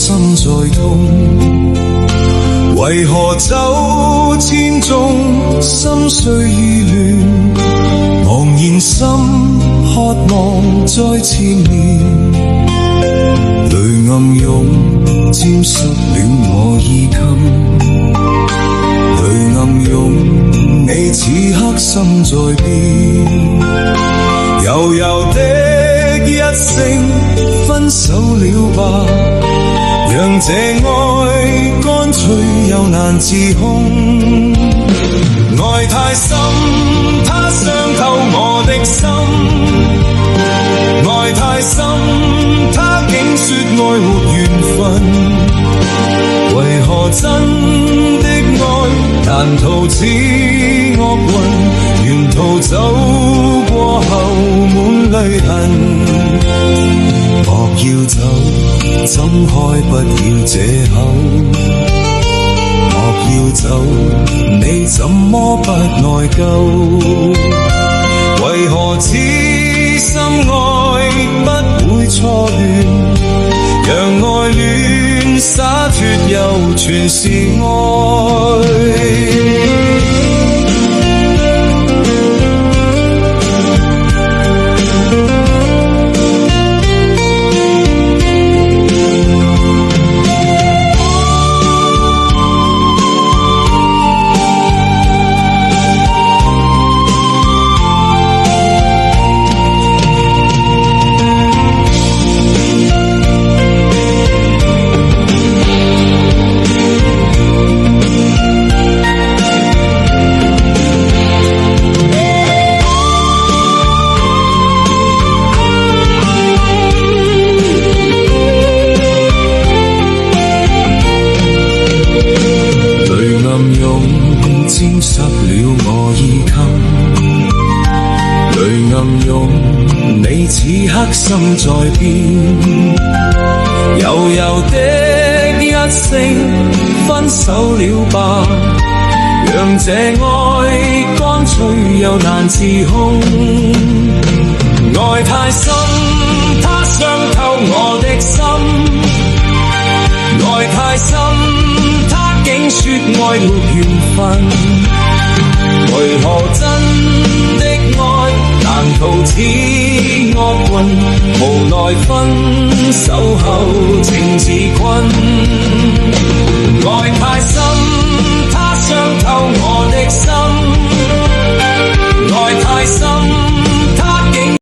心在痛，為何走千蹤，心碎意亂，茫然心渴望再纏綿，淚暗湧沾濕了我衣襟，淚暗湧你此刻心在變，悠悠的一聲分手了吧，讓這愛乾脆又難自控，愛太深，它傷透我的心，愛太深，它竟說愛沒緣分，為何真的愛難逃此厄運，沿途走過後滿淚痕，莫要走，怎開不要這口，莫要走，你怎麼不內疚？為何此心愛不會錯亂？讓愛戀灑脫又全是愛。沾濕了我衣襟，淚暗湧你此刻心在變，悠悠的一聲分手了吧，讓這愛乾脆又難自控，愛太深，它傷透我的心，愛太深，竟說愛沒緣分，為何真的愛難逃此厄運，無奈分手後情自困，愛太深。